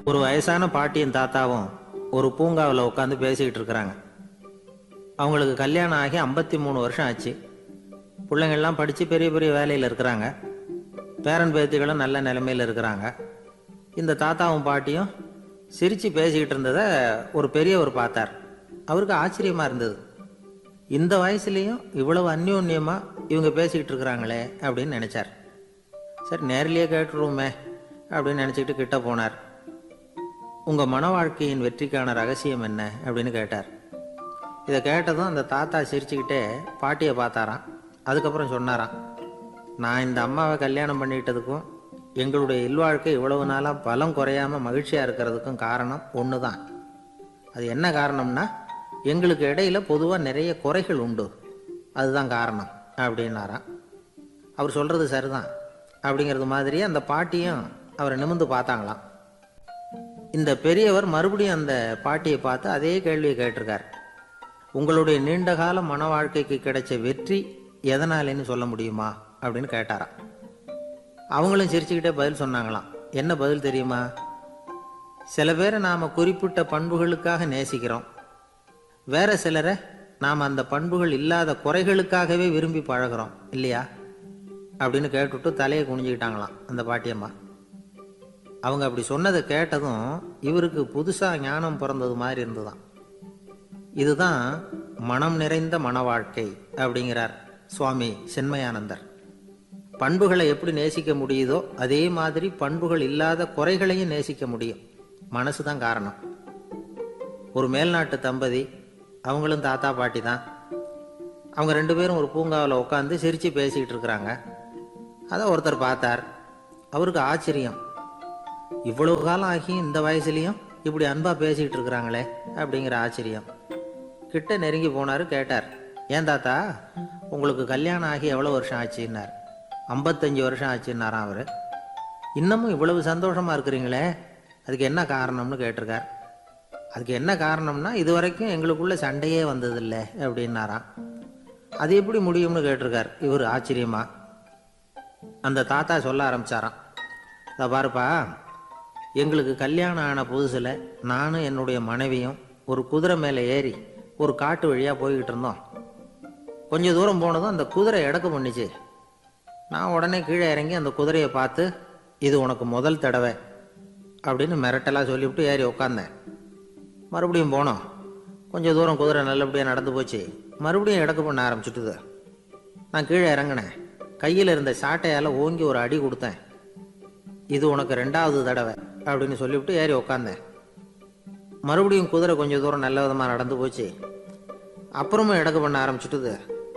ஒரு வயசான பாட்டியும் தாத்தாவும் ஒரு பூங்காவில் உட்காந்து பேசிக்கிட்டு இருக்கிறாங்க. அவங்களுக்கு கல்யாணம் ஆகி 53 வருஷம் ஆச்சு. பிள்ளைங்கள்லாம் படித்து பெரிய பெரிய வேலையில் இருக்கிறாங்க. பேரன் பேத்திகளும் நல்ல நிலைமையில் இருக்கிறாங்க. இந்த தாத்தாவும் பாட்டியும் சிரித்து பேசிக்கிட்டு இருந்ததை ஒரு பெரியவர் பார்த்தார். அவருக்கு ஆச்சரியமாக இருந்தது. இந்த வயசுலேயும் இவ்வளவு அந்யோன்யமாக இவங்க பேசிக்கிட்டு இருக்கிறாங்களே அப்படின்னு நினச்சார். சரி, நேரிலேயே கேட்டுருவோமே அப்படின்னு நினச்சிக்கிட்டு கிட்ட போனார். உங்கள் மன வாழ்க்கையின் வெற்றிக்கான ரகசியம் என்ன அப்படின்னு கேட்டார். இதை கேட்டதும் அந்த தாத்தா சிரிச்சுக்கிட்டே பாட்டியை பார்த்தாராம். அதுக்கப்புறம் சொன்னாராம், நான் இந்த அம்மாவை கல்யாணம் பண்ணிக்கிட்டதுக்கும் எங்களுடைய இல்வாழ்க்கை இவ்வளவு நாளாக பலம் குறையாமல் மகிழ்ச்சியாக இருக்கிறதுக்கும் காரணம் ஒன்று தான். அது என்ன காரணம்னா, எங்களுக்கு இடையில பொதுவாக நிறைய குறைகள் உண்டு, அதுதான் காரணம் அப்படின்னாராம். அவர் சொல்கிறது சரிதான் அப்படிங்கிறது மாதிரியே அந்த பாட்டியும் அவரை நிமிர்ந்து பார்த்தாங்களாம். இந்த பெரியவர் மறுபடியும் அந்த பாட்டியை பார்த்து அதே கேள்வியை கேட்டிருக்கார். உங்களுடைய நீண்டகால மன வாழ்க்கைக்கு கிடைச்ச வெற்றி எதனாலேன்னு சொல்ல முடியுமா அப்படின்னு கேட்டாராம். அவங்களும் சிரிச்சுக்கிட்டே பதில் சொன்னாங்களாம். என்ன பதில் தெரியுமா? சில பேரை நாம் குறிப்பிட்ட பண்புகளுக்காக நேசிக்கிறோம், வேற சிலரை நாம் அந்த பண்புகள் இல்லாத குறைகளுக்காகவே விரும்பி பழகிறோம் இல்லையா அப்படின்னு கேட்டுவிட்டு தலையை குனிஞ்சுக்கிட்டாங்களாம் அந்த பாட்டியம்மா. அவங்க அப்படி சொன்னதை கேட்டதும் இவருக்கு புதுசாக ஞானம் பிறந்தது மாதிரி இருந்துதான். இதுதான் மனம் நிறைந்த மன வாழ்க்கை அப்படிங்கிறார் சுவாமி சின்மயானந்தர். பண்புகளை எப்படி நேசிக்க முடியுதோ அதே மாதிரி பண்புகள் இல்லாத குறைகளையும் நேசிக்க முடியும். மனசு தான் காரணம். ஒரு மேல்நாட்டு தம்பதி, அவங்களும் தாத்தா பாட்டி தான். அவங்க 2 பேரும் ஒரு பூங்காவில் உட்காந்து சிரித்து பேசிக்கிட்டு இருக்கிறாங்க. அதை ஒருத்தர் பார்த்தார். அவருக்கு ஆச்சரியம், இவ்வளவு காலம் ஆகி இந்த வயசுலேயும் இப்படி அன்பாக பேசிக்கிட்டு இருக்கிறாங்களே அப்படிங்கிற ஆச்சரியம். கிட்ட நெருங்கி போனார். கேட்டார், ஏன் தாத்தா உங்களுக்கு கல்யாணம் ஆகி எவ்வளோ வருஷம் ஆச்சுன்னார். 55 வருஷம் ஆச்சுன்னாராம் அவர். இன்னமும் இவ்வளவு சந்தோஷமாக இருக்கிறீங்களே, அதுக்கு என்ன காரணம்னு கேட்டிருக்கார். அதுக்கு என்ன காரணம்னா, இது வரைக்கும் எங்களுக்குள்ள சண்டையே வந்ததில்லை அப்படின்னாராம். அது எப்படி முடியும்னு கேட்டிருக்கார் இவர் ஆச்சரியமா. அந்த தாத்தா சொல்ல ஆரம்பிச்சாராம், அதை பாருப்பா, எங்களுக்கு கல்யாணம் ஆன புதுசில் நானும் என்னுடைய மனைவியும் ஒரு குதிரை மேலே ஏறி ஒரு காட்டு வழியாக போய்கிட்டு இருந்தோம். கொஞ்சம் தூரம் போனதும் அந்த குதிரை எடக்கு பண்ணிச்சு. நான் உடனே கீழே இறங்கி அந்த குதிரையை பார்த்து, இது உனக்கு முதல் தடவை அப்படின்னு மிரட்டலாக சொல்லிவிட்டு ஏறி உட்காந்தேன். மறுபடியும் போனோம். கொஞ்சம் தூரம் குதிரை நல்லபடியாக நடந்து போச்சு. மறுபடியும் எடக்கு பண்ண ஆரம்பிச்சுட்டுது. நான் கீழே இறங்கினேன். கையில் இருந்த சாட்டையால் ஓங்கி ஒரு அடி கொடுத்தேன். இது உனக்கு 2வது தடவை அப்படின்னு சொல்லிவிட்டு ஏறி உக்காந்தேன். மறுபடியும் குதிரை கொஞ்சம் தூரம் நல்ல விதமாக நடந்து போச்சு. அப்புறமும் எடக்கு பண்ண ஆரம்பிச்சுட்டுது.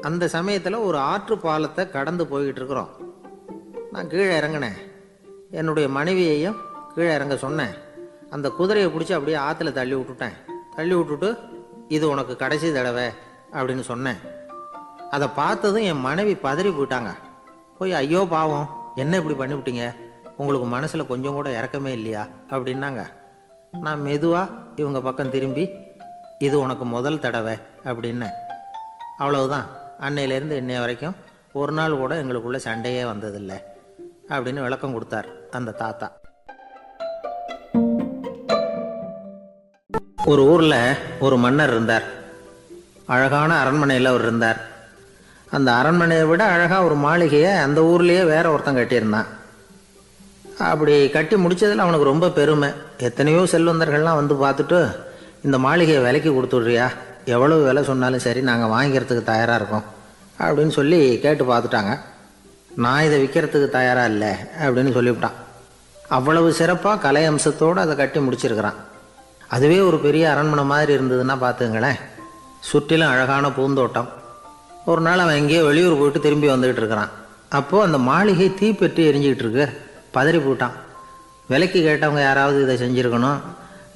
அந்த சமயத்தில் ஒரு ஆற்று பாலத்தை கடந்து போய்கிட்டு இருக்கிறோம். நான் கீழே இறங்கினேன். என்னுடைய மனைவியையும் கீழே இறங்க சொன்னேன். அந்த குதிரையை பிடிச்சி அப்படியே ஆற்றுல தள்ளி விட்டுட்டேன். தள்ளி விட்டுட்டு, இது உனக்கு கடைசி தடவை அப்படின்னு சொன்னேன். அதை பார்த்ததும் என் மனைவி பதறி போயிட்டாங்க. போய், ஐயோ பாவம், என்ன இப்படி பண்ணிவிட்டீங்க, உங்களுக்கு மனசில் கொஞ்சம் கூட இறக்கமே இல்லையா அப்படின்னாங்க. நான் மெதுவாக இவங்க பக்கம் திரும்பி, இது உனக்கு முதல் தடவை அப்படின்னேன். அவ்வளவுதான், அன்னையிலேருந்து இன்னைய வரைக்கும் ஒரு நாள் கூட எங்களுக்குள்ள சண்டையே வந்ததில்லை அப்படின்னு விளக்கம் கொடுத்தார் அந்த தாத்தா. ஒரு ஊரில் ஒரு மன்னர் இருந்தார். அழகான அரண்மனையில் அவர் இருந்தார். அந்த அரண்மனையை விட அழகாக ஒரு மாளிகையை அந்த ஊர்லேயே வேற ஒருத்தன் கட்டியிருந்தான். அப்படி கட்டி முடித்ததில் அவனுக்கு ரொம்ப பெருமை. எத்தனையோ செல்வந்தர்கள்லாம் வந்து பார்த்துட்டு, இந்த மாளிகையை விலைக்கு கொடுத்துட்றியா, எவ்வளவு விலை சொன்னாலும் சரி நாங்கள் வாங்கிக்கிறதுக்கு தயாராக இருக்கோம் அப்படின்னு சொல்லி கேட்டு பார்த்துட்டாங்க. நான் இதை விற்கிறதுக்கு தயாராக இல்லை அப்படின்னு சொல்லிவிட்டான். அவ்வளவு சிறப்பாக கலை அம்சத்தோடு அதை கட்டி முடிச்சிருக்கிறான். அதுவே ஒரு பெரிய அரண்மனை மாதிரி இருந்ததுன்னா பார்த்துங்களேன். சுற்றிலும் அழகான பூந்தோட்டம். ஒரு நாள் அவன் எங்கேயோ வெளியூர் போயிட்டு திரும்பி வந்துக்கிட்டு இருக்கிறான். அப்போது அந்த மாளிகை தீப்பெட்டி எரிஞ்சிக்கிட்டு இருக்கு. பதறி போட்டான். விலைக்கு கேட்டவங்க யாராவது இதை செஞ்சுருக்கணும்,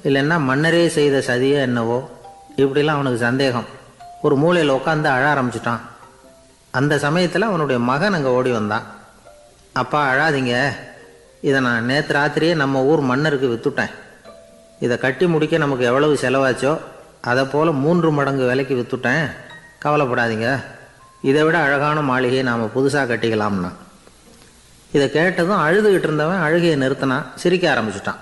இல்லைன்னா மன்னரே செய்த சதியோ என்னவோ, இப்படிலாம் அவனுக்கு சந்தேகம். ஒரு மூலையில் உட்காந்து அழ ஆரம்பிச்சிட்டான். அந்த சமயத்தில் அவனுடைய மகன் அங்கே ஓடி வந்தான். அப்பா அழாதீங்க, இதை நான் நேற்று ராத்திரியே நம்ம ஊர் மன்னருக்கு விற்றுட்டேன். இதை கட்டி முடிக்க நமக்கு எவ்வளவு செலவாச்சோ அதை போல் 3 மடங்கு விலைக்கு விற்றுட்டேன். கவலைப்படாதீங்க, இதை விட அழகான மாளிகையை நாம் புதுசாக கட்டிக்கலாம்னா. இதை கேட்டதும் அழுதுகிட்டு இருந்தவன் அழுகையை நிறுத்தினான். சிரிக்க ஆரம்பிச்சிட்டான்.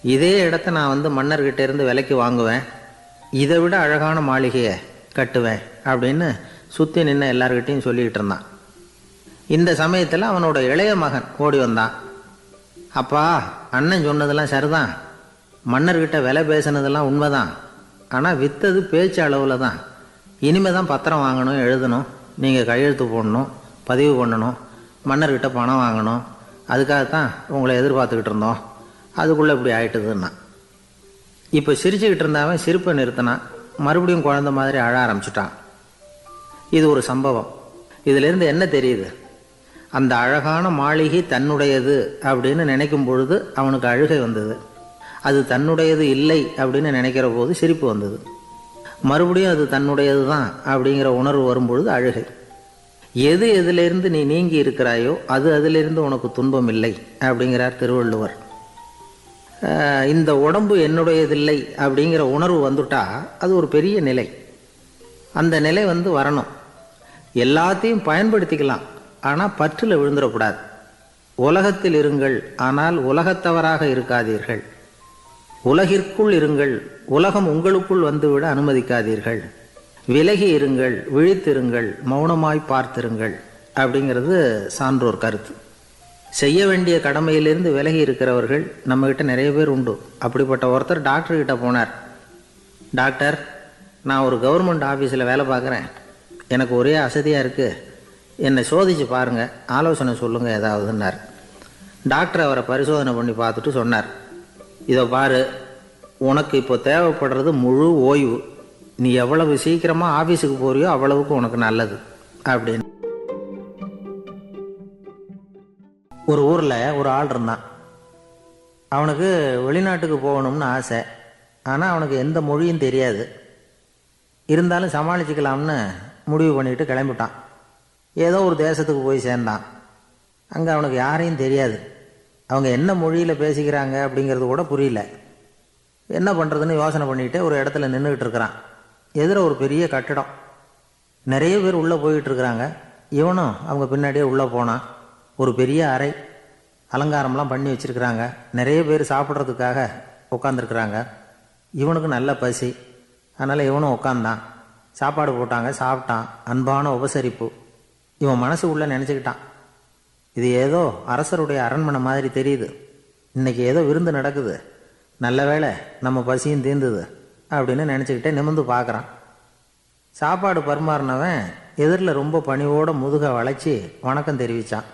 இதே இடத்த நான் வந்து மன்னர்கிட்ட இருந்து விலைக்கு வாங்குவேன், இதை விட அழகான மாளிகையை கட்டுவேன் அப்படின்னு சுற்றி நின்று எல்லார்கிட்டையும் சொல்லிக்கிட்டு இருந்தான். இந்த சமயத்தில் அவனோட இளைய மகன் ஓடி வந்தான். அப்பா, அண்ணன் சொன்னதெல்லாம் சரிதான், மன்னர்கிட்ட விலை பேசினதெல்லாம் உண்மைதான், ஆனால் விற்றது பேச்சு அளவில் தான். இனிமே தான் பத்திரம் வாங்கணும், எழுதணும், நீங்கள் கையெழுத்து போடணும், பதிவு பண்ணணும், மன்னர்கிட்ட பணம் வாங்கணும், அதுக்காகத்தான் உங்களை எதிர்பார்த்துக்கிட்டு இருந்தோம், அதுக்குள்ளே இப்படி ஆயிட்டுதுன்னா. இப்போ சிரிச்சுக்கிட்டு இருந்தாவன் சிரிப்பை நிறுத்தினான். மறுபடியும் குழந்தை மாதிரி அழ ஆரம்பிச்சிட்டான். இது ஒரு சம்பவம். இதிலிருந்து என்ன தெரியுது? அந்த அழகான மாளிகை தன்னுடையது அப்படின்னு நினைக்கும் பொழுது அவனுக்கு அழுகை வந்தது. அது தன்னுடையது இல்லை அப்படின்னு நினைக்கிற போது சிரிப்பு வந்தது. மறுபடியும் அது தன்னுடையது தான் அப்படிங்கிற உணர்வு வரும்பொழுது அழுகை. எது எதிலிருந்து நீ நீங்கி இருக்கிறாயோ அது அதிலிருந்து உனக்கு துன்பம் இல்லை அப்படிங்கிறார் திருவள்ளுவர். இந்த உடம்பு என்னுடையதில்லை அப்படிங்கிற உணர்வு வந்துட்டா அது ஒரு பெரிய நிலை. அந்த நிலை வந்து வரணும். எல்லாத்தையும் பயன்படுத்திக்கலாம், ஆனால் பற்றில் விழுந்துடக்கூடாது. உலகத்தில் இருங்கள், ஆனால் உலகத்தவராக இருக்காதீர்கள். உலகிற்குள் இருங்கள், உலகம் உங்களுக்குள் வந்துவிட அனுமதிக்காதீர்கள். விலகி இருங்கள், விழித்திருங்கள், மௌனமாய் பார்த்திருங்கள் அப்படிங்கிறது சான்றோர் கருத்து. செய்ய வேண்டிய கடமையிலிருந்து விலகி இருக்கிறவர்கள் நம்மகிட்ட நிறைய பேர் உண்டு. அப்படிப்பட்ட ஒருத்தர் டாக்டர்கிட்ட போனார். டாக்டர், நான் ஒரு கவர்மெண்ட் ஆஃபீஸில் வேலை பார்க்குறேன், எனக்கு ஒரே அசதியாக இருக்குது, என்னை சோதிச்சு பாருங்கள், ஆலோசனை சொல்லுங்கள் ஏதாவதுன்னார். டாக்டர் அவரை பரிசோதனை பண்ணி பார்த்துட்டு சொன்னார், இதோ பாரு, உனக்கு இப்போ தேவைப்படுறது முழு ஓய்வு. நீ எவ்வளவு சீக்கிரமாக ஆஃபீஸுக்கு போறியோ அவ்வளவுக்கு உனக்கு நல்லது அப்படின்னு. ஒரு ஊரில் ஒரு ஆள் இருந்தான். அவனுக்கு வெளிநாட்டுக்கு போகணும்னு ஆசை. ஆனால் அவனுக்கு எந்த மொழியும் தெரியாது. இருந்தாலும் சமாளிச்சுக்கலாம்னு முடிவு பண்ணிட்டு கிளம்பிட்டான். ஏதோ ஒரு தேசத்துக்கு போய் சேர்ந்தான். அங்கே அவனுக்கு யாரையும் தெரியாது. அவங்க என்ன மொழியில் பேசிக்கிறாங்க அப்படிங்கிறது கூட புரியல. என்ன பண்ணுறதுன்னு யோசனை பண்ணிட்டு ஒரு இடத்துல நின்றுக்கிட்டு இருக்கிறான். எதிர ஒரு பெரிய கட்டடம், நிறைய பேர் உள்ளே போயிட்டு இருக்கிறாங்க. இவனும் அவங்க பின்னாடியே உள்ளே போனான். ஒரு பெரிய அறை, அலங்காரம்லாம் பண்ணி வச்சுருக்கிறாங்க. நிறைய பேர் சாப்பிட்றதுக்காக உட்காந்துருக்குறாங்க. இவனுக்கு நல்ல பசி, அதனால் இவனும் உட்காந்தான். சாப்பாடு போட்டாங்க, சாப்பிட்டான். அன்பான உபசரிப்பு. இவன் மனசு உள்ள நினச்சிக்கிட்டான், இது ஏதோ அரசருடைய அரண்மனை மாதிரி தெரியுது, இன்றைக்கி ஏதோ விருந்து நடக்குது, நல்ல வேளை நம்ம பசியும் தீர்ந்துது அப்படின்னு நினச்சிக்கிட்டே நிமிர்ந்து பார்க்குறான். சாப்பாடு பரிமாறினவன் எதிரில் ரொம்ப பணிவோடு முதுகை வளைச்சி வணக்கம் தெரிவித்தான்.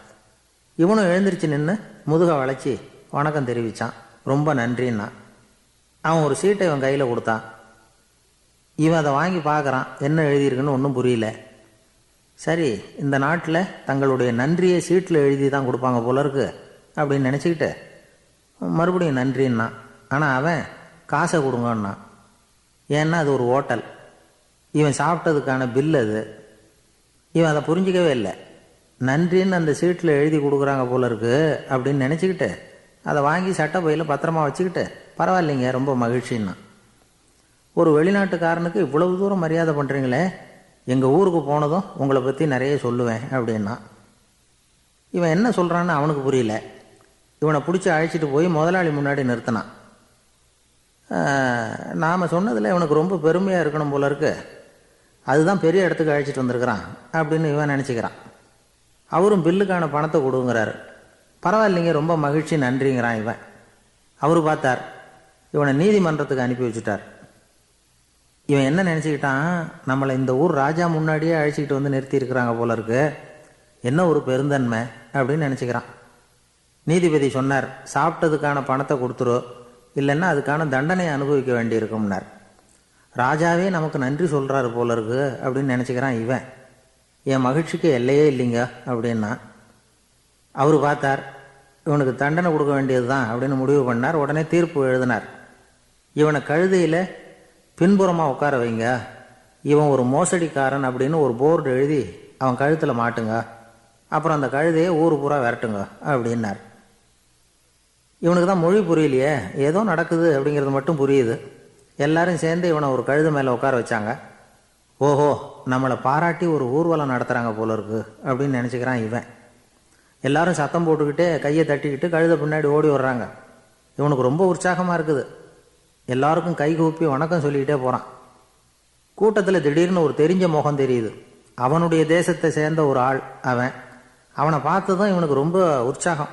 இவனும் எழுந்திரிச்சு நின்று முதுகை வளைச்சி வணக்கம் தெரிவித்தான். ரொம்ப நன்றின்னா. அவன் ஒரு சீட்டை இவன் கையில் கொடுத்தான். இவன் அதை வாங்கி பார்க்குறான். என்ன எழுதியிருக்குன்னு ஒன்றும் புரியல. சரி, இந்த நாட்டில் தங்களுடைய நன்றியை சீட்டில் எழுதி தான் கொடுப்பாங்க போல இருக்கு அப்படின்னு நினச்சிக்கிட்டு மறுபடியும் நன்றின்னா. ஆனால் அவன் காசை கொடுங்கன்னான். ஏன்னா அது ஒரு ஹோட்டல், இவன் சாப்பிட்டதுக்கான பில் அது. இவன் அதை புரிஞ்சிக்கவே இல்லை. நன்றின்னு அந்த சீட்டில் எழுதி கொடுக்குறாங்க போல இருக்கு அப்படின்னு நினச்சிக்கிட்டு அதை வாங்கி சட்டை பையில் பத்திரமா வச்சுக்கிட்டு பரவாயில்லைங்க ரொம்ப மகிழ்ச்சின்னா. ஒரு வெளிநாட்டுக்காரனுக்கு இவ்வளவு தூரம் மரியாதை பண்ணுறீங்களே, எங்கள் ஊருக்கு போனதும் உங்களை பற்றி நிறைய சொல்லுவேன் அப்படின்னா. இவன் என்ன சொல்கிறான்னு அவனுக்கு புரியல. இவனை பிடிச்சி அழைச்சிட்டு போய் முதலாளி முன்னாடி நிறுத்தினான். நாம் சொன்னதில் இவனுக்கு ரொம்ப பெருமையாக இருக்கணும் போல இருக்கு, அதுதான் பெரிய இடத்துக்கு அழைச்சிட்டு வந்திருக்கிறான் அப்படின்னு இவன் நினச்சிக்கிறான். அவரும் பில்லுக்கான பணத்தை கொடுங்கிறாரு. பரவாயில்லைங்க ரொம்ப மகிழ்ச்சி நன்றிங்கிறான் இவன். அவரு பார்த்தார், இவனை நீதிமன்றத்துக்கு அனுப்பி வச்சுட்டார். இவன் என்ன நினச்சிக்கிட்டான், நம்மளை இந்த ஊர் ராஜா முன்னாடியே அழைச்சிக்கிட்டு வந்து நிறுத்தி இருக்கிறாங்க போல இருக்கு, என்ன ஒரு பெருந்தன்மை அப்படின்னு நினச்சிக்கிறான். நீதிபதி சொன்னார், சாப்பிட்டதுக்கான பணத்தை கொடுத்துரு, இல்லைன்னா அதுக்கான தண்டனையை அனுபவிக்க வேண்டியிருக்கும்னார். ராஜாவே நமக்கு நன்றி சொல்கிறாரு போல இருக்கு அப்படின்னு நினச்சிக்கிறான் இவன். என் மகிழ்ச்சிக்கு எல்லையே இல்லைங்க அப்படின்னா. அவர் பார்த்தார், இவனுக்கு தண்டனை கொடுக்க வேண்டியது தான் அப்படின்னு முடிவு பண்ணார். உடனே தீர்ப்பு எழுதினார். இவனை கழுதையில் பின்புறமாக உட்கார வைங்க, இவன் ஒரு மோசடிக்காரன் அப்படின்னு ஒரு போர்டு எழுதி அவன் கழுத்தில் மாட்டுங்க, அப்புறம் அந்த கழுதையை ஊர் பூரா விரட்டுங்க அப்படின்னார். இவனுக்கு தான் மொழி புரியலையே, ஏதோ நடக்குது அப்படிங்கிறது மட்டும் புரியுது. எல்லாரும் சேர்ந்து இவனை ஒரு கழுதை மேலே உட்கார வச்சாங்க. ஓஹோ, நம்மளை பாராட்டி ஒரு ஊர்வலம் நடத்துகிறாங்க போல இருக்கு அப்படின்னு நினச்சிக்கிறான் இவன். எல்லாரும் சத்தம் போட்டுக்கிட்டே கையை தட்டிக்கிட்டு கழுதை பின்னாடி ஓடி வர்றாங்க. இவனுக்கு ரொம்ப உற்சாகமாக இருக்குது. எல்லாருக்கும் கைகூப்பி வணக்கம் சொல்லிக்கிட்டே போகிறான். கூட்டத்தில் திடீர்னு ஒரு தெரிஞ்ச முகம் தெரியுது. அவனுடைய தேசத்தை சேர்ந்த ஒரு ஆள். அவனை பார்த்ததும் இவனுக்கு ரொம்ப உற்சாகம்.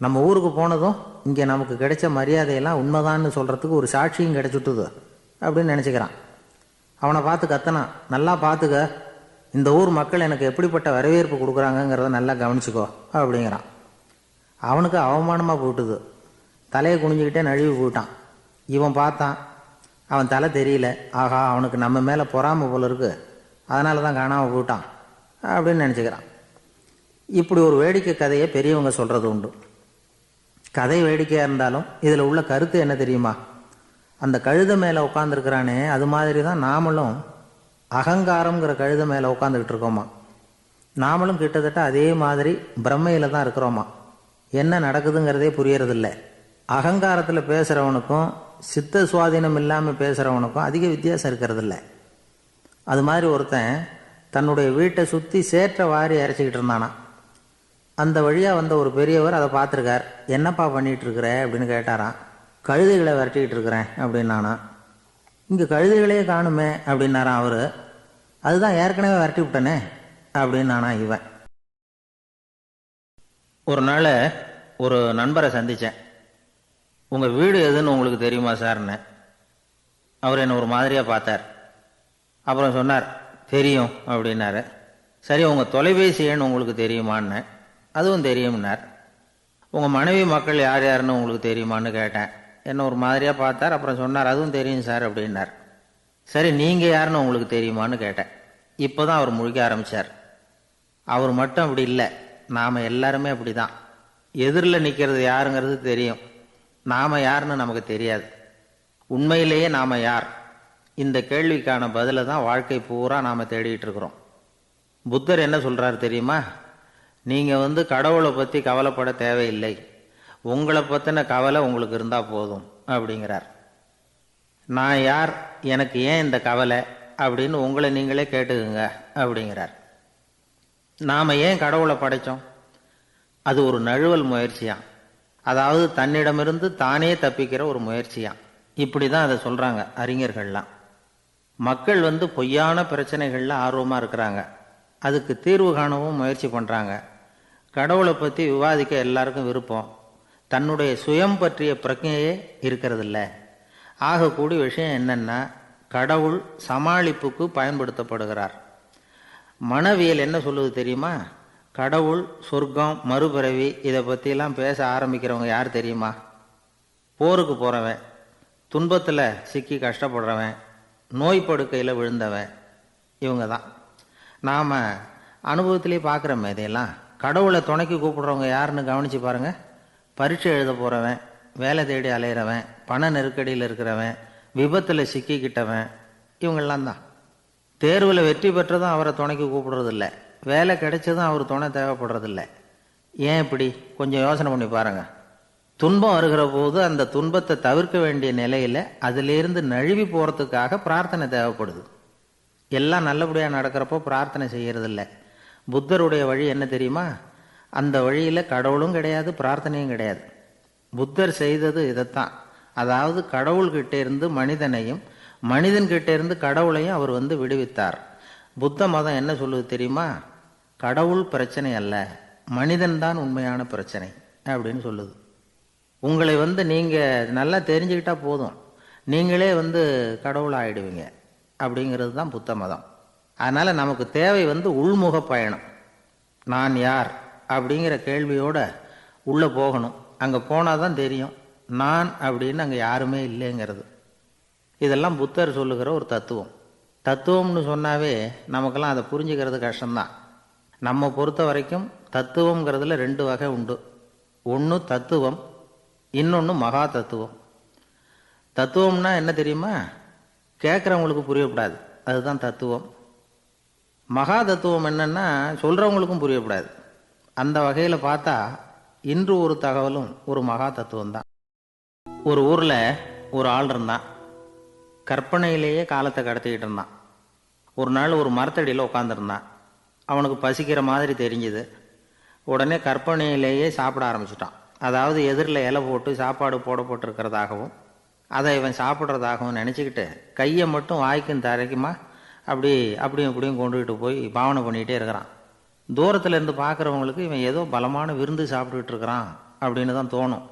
நம்ம ஊருக்கு போனதும் இங்கே நமக்கு கிடைச்ச மரியாதையெல்லாம் உண்மைதான்னு சொல்கிறதுக்கு ஒரு சாட்சியும் கிடைச்சிட்டுது அப்படின்னு நினச்சிக்கிறான். அவனை பார்த்து கத்தனான், நல்லா பார்த்துக்க, இந்த ஊர் மக்கள் எனக்கு எப்படிப்பட்ட வரவேற்பு கொடுக்குறாங்கங்கிறத நல்லா கவனிச்சுக்கோ அப்படிங்கிறான். அவனுக்கு அவமானமாக போட்டுது. தலையை குனிஞ்சிக்கிட்டே நழுவி போயிட்டான். இவன் பார்த்தான், அவன் தலை தெரியல. ஆகா, அவனுக்கு நம்ம மேலே பொறாமை போல இருக்கு, அதனால தான் காணாமல் போயிட்டான் அப்படின்னு நினச்சிக்கிறான். இப்படி ஒரு வேடிக்கை கதையை பெரியவங்க சொல்கிறது உண்டு. கதை வேடிக்கையாக இருந்தாலும் இதில் உள்ள கருத்து என்ன தெரியுமா? அந்த கழுதை மேலே உட்காந்துருக்கிறானே, அது மாதிரி தான் நாமளும் அகங்காரங்கிற கழுதை மேலே உட்காந்துக்கிட்டு இருக்கோமா. நாமளும் கிட்டத்தட்ட அதே மாதிரி பிரம்மையில் தான் இருக்கிறோமா. என்ன நடக்குதுங்கிறதே புரியறதில்லை. அகங்காரத்தில் பேசுகிறவனுக்கும் சித்த சுவாதீனம் இல்லாமல் பேசுகிறவனுக்கும் அதிக வித்தியாசம் இருக்கிறதில்ல. அது மாதிரி ஒருத்தன் தன்னுடைய வீட்டை சுற்றி சேற்றை வாரி அரைச்சிக்கிட்டு இருந்தானா. அந்த வழியாக வந்த ஒரு பெரியவர் அதை பார்த்துருக்கார். என்னப்பா பண்ணிகிட்டு இருக்கிற அப்படின்னு கேட்டாராம். கழுதைகளை விரட்டிக்கிட்டு இருக்கிறேன் அப்படின்னானா. இங்கே கழுதைகளே காணுமே அப்படின்னாரான் அவர். அதுதான் ஏற்கனவே விரட்டி விட்டனே அப்படின்னானா இவன். ஒரு நாள் ஒரு நண்பரை சந்தித்தேன். உங்கள் வீடு எதுன்னு உங்களுக்கு தெரியுமா சார்ன்னு. அவர் என்னை ஒரு மாதிரியாக பார்த்தார். அப்புறம் சொன்னார், தெரியும் அப்படின்னாரு. சரி, உங்கள் தொலைபேசி எண் உங்களுக்கு தெரியுமான்னு. அதுவும் தெரியும்னார். உங்கள் மனைவி மக்கள் யார் யாருன்னு உங்களுக்கு தெரியுமான்னு கேட்டேன். என்ன ஒரு மாதிரியாக பார்த்தார். அப்புறம் சொன்னார், அதுவும் தெரியும் சார் அப்படின்னார். சரி, நீங்கள் யாருன்னு உங்களுக்கு தெரியுமான்னு கேட்டேன். இப்போ தான் அவர் முழிக்க ஆரம்பித்தார். அவர் மட்டும் அப்படி இல்லை, நாம் எல்லாருமே அப்படி தான். எதிரில் நிற்கிறது யாருங்கிறது தெரியும், நாம் யாருன்னு நமக்கு தெரியாது. உண்மையிலேயே நாம் யார்? இந்த கேள்விக்கான பதிலை தான் வாழ்க்கை பூரா நாம் தேடிட்டு இருக்கிறோம். புத்தர் என்ன சொல்கிறார் தெரியுமா? நீங்கள் கடவுளை பற்றி கவலைப்பட தேவையில்லை, உங்களை பற்றின கவலை உங்களுக்கு இருந்தால் போதும் அப்படிங்கிறார். நான் யார், எனக்கு ஏன் இந்த கவலை அப்படின்னு உங்களை நீங்களே கேட்டுக்குங்க அப்படிங்கிறார். நாம் ஏன் கடவுளை படைத்தோம்? அது ஒரு நழுவல் முயற்சியாம். அதாவது தன்னிடமிருந்து தானே தப்பிக்கிற ஒரு முயற்சியாம். இப்படி தான் அதை சொல்கிறாங்க அறிஞர்கள்லாம். மக்கள் பொய்யான பிரச்சனைகளில் ஆர்வமாக இருக்கிறாங்க. அதுக்கு தீர்வு காணவும் முயற்சி பண்ணுறாங்க. கடவுளை பற்றி விவாதிக்க எல்லாருக்கும் விருப்பம். தன்னுடைய சுயம் பற்றிய பிரஜையே இருக்கிறதில்ல. ஆகக்கூடிய விஷயம் என்னன்னா, கடவுள் சமாளிப்புக்கு பயன்படுத்தப்படுகிறார். மனவியல் என்ன சொல்லுது தெரியுமா? கடவுள், சொர்க்கம், மறுபிறவி இதை பற்றிலாம் பேச ஆரம்பிக்கிறவங்க யார் தெரியுமா? போருக்கு போகிறவன், துன்பத்தில் சிக்கி கஷ்டப்படுறவன், நோய் படுக்கையில் விழுந்தவன், இவங்க தான். நாம் அனுபவத்திலே பார்க்குறோமே இதையெல்லாம். கடவுளை துணைக்கு கூப்பிடுறவங்க யாருன்னு கவனித்து பாருங்கள். பரீட்சை எழுத போகிறவன், வேலை தேடி அலையிறவன், பண நெருக்கடியில் இருக்கிறவன், விபத்தில் சிக்கிக்கிட்டவன், இவங்கெல்லாம் தான். தேர்வில் வெற்றி பெற்றதும் அவரை துணைக்கு கூப்பிடுறதில்ல, வேலை கிடைச்சதும் அவர் துணை தேவைப்படுறதில்ல. ஏன் இப்படி? கொஞ்சம் யோசனை பண்ணி பாருங்கள். துன்பம் வருகிற போது அந்த துன்பத்தை தவிர்க்க வேண்டிய நிலையில் அதிலிருந்து நழுவி போகிறதுக்காக பிரார்த்தனை தேவைப்படுது. எல்லாம் நல்லபடியாக நடக்கிறப்போ பிரார்த்தனை செய்யறதில்ல. புத்தருடைய வழி என்ன தெரியுமா? அந்த வழியில் கடவுளும் கிடையாது, பிரார்த்தனையும் கிடையாது. புத்தர் செய்தது இதைத்தான். அதாவது கடவுள்கிட்ட இருந்து மனிதனையும், மனிதன்கிட்ட இருந்து கடவுளையும் அவர் விடுவித்தார். புத்த மதம் என்ன சொல்லுது தெரியுமா? கடவுள் பிரச்சனை அல்ல, மனிதன்தான் உண்மையான பிரச்சனை அப்படின்னு சொல்லுது. உங்களை நீங்கள் நல்லா தெரிஞ்சுக்கிட்டா போதும், நீங்களே கடவுள் ஆயிடுவீங்க அப்படிங்கிறது தான் புத்த மதம். அதனால் நமக்கு தேவை உள்முக பயணம். நான் யார் அப்படிங்கிற கேள்வியோட உள்ளே போகணும். அங்கே போனால் தான் தெரியும் நான் அப்படின்னு அங்கே யாருமே இல்லைங்கிறது. இதெல்லாம் புத்தர் சொல்லுகிற ஒரு தத்துவம். தத்துவம்னு சொன்னாவே நமக்கெல்லாம் அதை புரிஞ்சுக்கிறது கஷ்டம்தான். நம்ம பொறுத்த வரைக்கும் தத்துவங்கிறதுல 2 வகை உண்டு. ஒன்று தத்துவம், இன்னொன்று மகா தத்துவம். தத்துவம்னா என்ன தெரியுமா? கேட்குறவங்களுக்கு புரியக்கூடாது, அதுதான் தத்துவம். மகா தத்துவம் என்னன்னா சொல்கிறவங்களுக்கும் புரியக்கூடாது. அந்த வகையில் பார்த்தா இன்று ஒரு தகவலும் ஒரு மகா தத்துவம் தான். ஒரு ஊரில் ஒரு ஆள் இருந்தான். கற்பனையிலேயே காலத்தை கடத்திக்கிட்டு இருந்தான். ஒரு நாள் ஒரு மரத்தடியில் உட்காந்துருந்தான். அவனுக்கு பசிக்கிற மாதிரி தெரிஞ்சுது. உடனே கற்பனையிலேயே சாப்பிட ஆரம்பிச்சிட்டான். அதாவது எதிரில் இலை போட்டு சாப்பாடு போடப்பட்டிருக்கிறதாகவும் அதை இவன் சாப்பிட்றதாகவும் நினச்சிக்கிட்டு கையை மட்டும் வாய்க்கும் தரைக்குமா அப்படியும் இப்படியும் கொண்டுகிட்டு போய் பாவனை பண்ணிகிட்டே இருக்கிறான். தூரத்தில் இருந்து பார்க்குறவங்களுக்கு இவன் ஏதோ பலமான விருந்து சாப்பிட்டுக்கிட்டு இருக்கிறான் அப்படின்னு தான் தோணும்.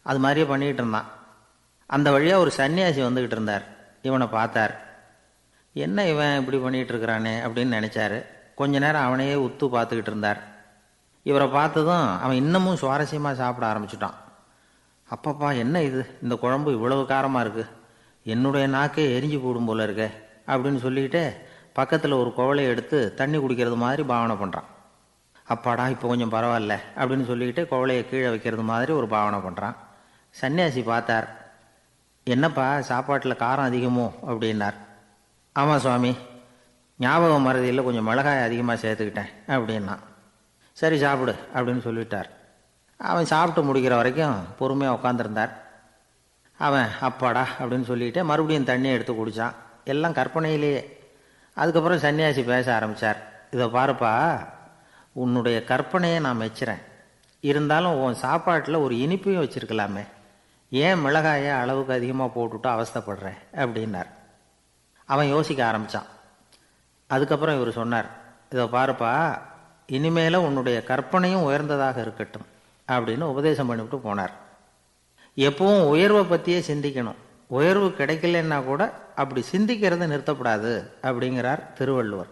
அது மாதிரியே பண்ணிக்கிட்டு இருந்தான். அந்த வழியாக ஒரு சன்னியாசி வந்துக்கிட்டு இருந்தார். இவனை பார்த்தார். என்ன இவன் இப்படி பண்ணிகிட்டு இருக்கிறானே அப்படின்னு நினச்சாரு. கொஞ்ச நேரம் அவனையே உத்து பார்த்துக்கிட்டு இருந்தார். இவரை பார்த்ததும் அவன் இன்னமும் சுவாரஸ்யமாக சாப்பிட ஆரம்பிச்சுட்டான். அப்பப்பா, என்ன இது, இந்த குழம்பு இவ்வளவு காரமாக இருக்குது, என்னுடைய நாக்கே எரிஞ்சு போடும் போல இருக்கே அப்படின்னு சொல்லிக்கிட்டு பக்கத்தில் ஒரு குவளையை எடுத்து தண்ணி குடிக்கிறது மாதிரி பாவனை பண்ணுறான். அப்பாடா, இப்போ கொஞ்சம் பரவாயில்ல அப்படின்னு சொல்லிக்கிட்டு குவளையை கீழே வைக்கிறது மாதிரி ஒரு பாவனை பண்ணுறான். சன்னியாசி பார்த்தார். என்னப்பா, சாப்பாட்டில் காரம் அதிகமோ அப்படின்னார். ஆமாம் சுவாமி, ஞாபகம் மறதியில் கொஞ்சம் மிளகாய் அதிகமாக சேர்த்துக்கிட்டேன் அப்படின்னா. சரி சாப்பிடு அப்படின்னு சொல்லிட்டார். அவன் சாப்பிட்டு முடிக்கிற வரைக்கும் பொறுமையாக உட்காந்துருந்தார். அவன் அப்பாடா அப்படின்னு சொல்லிட்டு மறுபடியும் தண்ணியை எடுத்து குடித்தான். எல்லாம் கற்பனையிலேயே. அதுக்கப்புறம் சன்னியாசி பேச ஆரம்பித்தார். இதை பாருப்பா, உன்னுடைய கற்பனையை நான் மெச்சுறேன். இருந்தாலும் உன் சாப்பாட்டில் ஒரு இனிப்பையும் வச்சுருக்கலாமே, ஏன் மிளகாயை அளவுக்கு அதிகமாக போட்டுவிட்டு அவஸ்தைப்படுறேன் அப்படின்னார். அவன் யோசிக்க ஆரம்பித்தான். அதுக்கப்புறம் இவர் சொன்னார், இதை பாருப்பா, இனிமேல உன்னுடைய கற்பனையும் உயர்ந்ததாக இருக்கட்டும் அப்படின்னு உபதேசம் பண்ணிவிட்டு போனார். எப்பவும் உயர்வை பற்றியே சிந்திக்கணும். உயர்வு கிடைக்கலன்னா கூட அப்படி சிந்திக்கிறத நிறுத்தப்படாது அப்படிங்கிறார் திருவள்ளுவர்.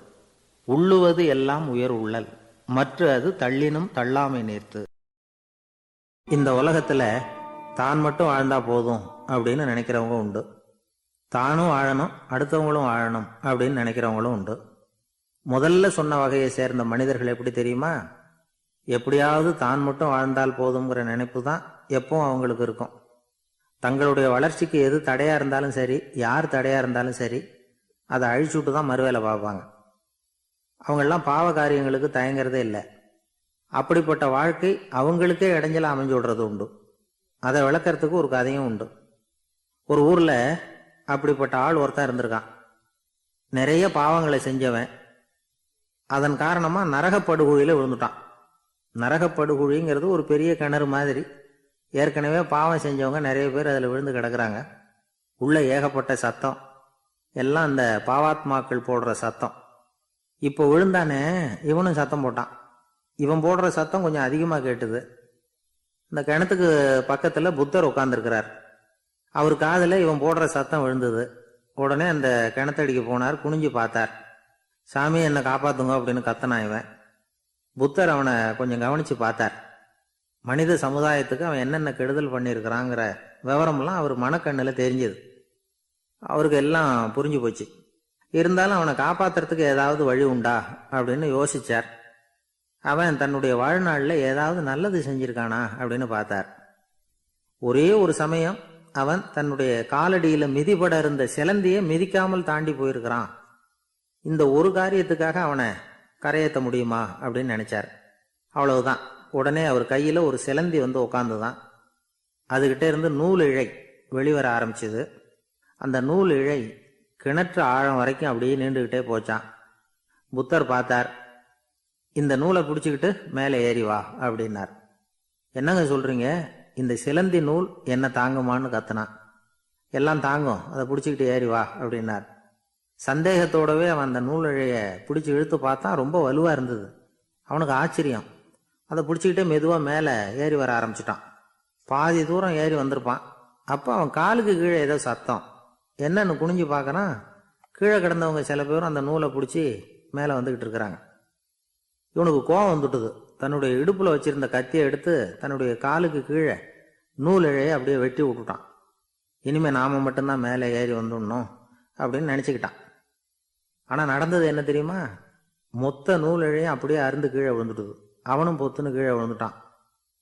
உள்ளுவது எல்லாம் உயர் உள்ளல், மற்ற அது தள்ளினும் தள்ளாமை நேர்த்து. இந்த உலகத்துல தான் மட்டும் வாழ்ந்தா போதும் அப்படின்னு நினைக்கிறவங்க உண்டு. தானும் வாழணும், அடுத்தவங்களும் வாழணும் அப்படின்னு நினைக்கிறவங்களும் உண்டு. முதல்ல சொன்ன வகையை சேர்ந்த மனிதர்கள் எப்படி தெரியுமா? எப்படியாவது தான் மட்டும் வாழ்ந்தால் போதுங்கிற நினைப்பு தான் எப்பவும் அவங்களுக்கு இருக்கும். தங்களுடைய வளர்ச்சிக்கு எது தடையா இருந்தாலும் சரி, யார் தடையா இருந்தாலும் சரி, அதை அழிச்சுட்டு தான் மறுவேலை பார்ப்பாங்க. அவங்கெல்லாம் பாவ காரியங்களுக்கு தயங்குறதே இல்லை. அப்படிப்பட்ட வாழ்க்கை அவங்களுக்கே இடைஞ்சல அமைஞ்சு விடுறது உண்டு. அதை விளக்கறதுக்கு ஒரு கதையும் உண்டு. ஒரு ஊர்ல அப்படிப்பட்ட ஆள் ஒருத்தன் இருந்திருக்கான். நிறைய பாவங்களை செஞ்சவன். அதன் காரணமா நரகப்படுகொழியில விழுந்துட்டான். நரகப்படுகொழிங்கிறது ஒரு பெரிய கிணறு மாதிரி. ஏற்கனவே பாவம் செஞ்சவங்க நிறைய பேர் அதில் விழுந்து கிடக்குறாங்க. உள்ள ஏகப்பட்ட சத்தம், எல்லாம் அந்த பாவாத்மாக்கள் போடுற சத்தம். இப்போ விழுந்தானே, இவனும் சத்தம் போட்டான். இவன் போடுற சத்தம் கொஞ்சம் அதிகமாக கேட்டுது. இந்த கிணத்துக்கு பக்கத்தில் புத்தர் உட்கார்ந்துருக்கிறார். அவர் காதில் இவன் போடுற சத்தம் விழுந்தது. உடனே அந்த கிணத்தடிக்கு போனார். குனிஞ்சு பார்த்தார். சாமி, என்னை காப்பாத்துங்க அப்படின்னு கத்தனான் இவன். புத்தர் அவனை கொஞ்சம் கவனிச்சு பார்த்தார். மனித சமுதாயத்துக்கு அவன் என்னென்ன கெடுதல் பண்ணியிருக்கிறாங்கிற விவரம்லாம் அவர் மனக்கண்ணில் தெரிஞ்சது. அவருக்கு எல்லாம் புரிஞ்சு போச்சு. இருந்தாலும் அவனை காப்பாத்துறதுக்கு ஏதாவது வழி உண்டா அப்படின்னு யோசிச்சார். அவன் தன்னுடைய வாழ்நாளில் ஏதாவது நல்லது செஞ்சிருக்கானா அப்படின்னு பார்த்தார். ஒரே ஒரு சமயம் அவன் தன்னுடைய காலடியில மிதிபட இருந்த சிலந்தியை மிதிக்காமல் தாண்டி போயிருக்கிறான். இந்த ஒரு காரியத்துக்காக அவனை கரையேற்ற முடியுமா அப்படின்னு நினைச்சார். அவ்வளவுதான். உடனே அவர் கையில ஒரு சிலந்தி வந்து உட்காந்துதான். அதுகிட்ட இருந்து நூல் இழை வெளிவர ஆரம்பிச்சது. அந்த நூல் இழை கிணற்று ஆழம் வரைக்கும் அப்படியே நீண்டுகிட்டே போச்சான். புத்தர் பார்த்தார். இந்த நூலை பிடிச்சிக்கிட்டு மேலே ஏறி வா அப்படின்னார். என்னங்க சொல்றீங்க, இந்த சிலந்தி நூல் என்ன தாங்குமான்னு கத்துனான். எல்லாம் தாங்கும், அதை பிடிச்சிக்கிட்டு ஏறி வா அப்படின்னார். சந்தேகத்தோடவே அவன் அந்த நூல் இழைய பிடிச்சி இழுத்து பார்த்தான். ரொம்ப வலுவா இருந்தது. அவனுக்கு ஆச்சரியம். அதை பிடிச்சிக்கிட்டே மெதுவாக மேலே ஏறி வர ஆரம்பிச்சிட்டான். பாதி தூரம் ஏறி வந்திருப்பான். அப்போ அவன் காலுக்கு கீழே ஏதோ சத்தம். என்னன்னு குனிஞ்சு பார்க்கறான். கீழே கிடந்தவங்க சில பேரும் அந்த நூலை பிடிச்சி மேலே வந்துக்கிட்டு இருக்கிறாங்க. இவனுக்கு கோபம் வந்துட்டுது. தன்னுடைய இடுப்புல வச்சிருந்த கத்தியை எடுத்து தன்னுடைய காலுக்கு கீழே நூல் இழையை அப்படியே வெட்டி விட்டுட்டான். இனிமே நாம மட்டும்தான் மேலே ஏறி வந்துடணும் அப்படின்னு நினச்சிக்கிட்டான். ஆனால் நடந்தது என்ன தெரியுமா? மொத்த நூல் இழையும் அப்படியே அருந்து கீழே விழுந்துட்டுது. அவனும் பொத்துன்னு கீழே விழுந்துட்டான்.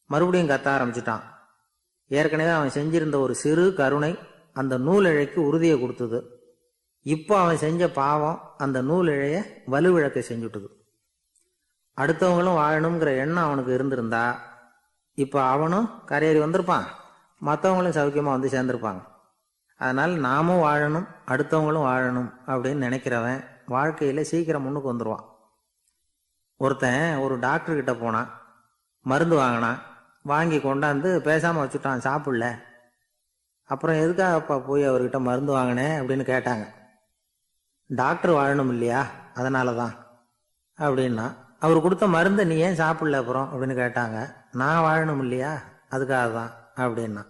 மறுபடியும் கத்த ஆரம்பிச்சிட்டான். ஏற்கனவே அவன் செஞ்சிருந்த ஒரு சிறு கருணை அந்த நூல் இழைக்கு உறுதியை கொடுத்தது. இப்போ அவன் செஞ்ச பாவம் அந்த நூல் இழைய வலுவிழக்க செஞ்சுட்டுது. அடுத்தவங்களும் வாழணுங்கிற எண்ணம் அவனுக்கு இருந்திருந்தா இப்போ அவனும் கரையேறி வந்திருப்பான், மற்றவங்களும் சௌக்கியமாக வந்து சேர்ந்திருப்பாங்க. அதனால் நாமும் வாழணும், அடுத்தவங்களும் வாழணும் அப்படின்னு நினைக்கிறவன் வாழ்க்கையில் சீக்கிரம் முன்னுக்கு வந்துடுவான். ஒருத்தன் ஒரு டாக்டர்கிட்ட போனான், மருந்து வாங்கினான். வாங்கி கொண்டாந்து பேசாமல் வச்சுட்டான், சாப்பிடல. அப்புறம் எதுக்காகப்பா போய் அவர்கிட்ட மருந்து வாங்கினேன் அப்படின்னு கேட்டாங்க. டாக்டர் வாழணும் இல்லையா, அதனால தான் அப்படின்னா. அவர் கொடுத்த மருந்தை நீ ஏன் சாப்பிடல அப்புறம் அப்படின்னு கேட்டாங்க. நான் வாழணும் இல்லையா, அதுக்காக தான் அப்படின்னா.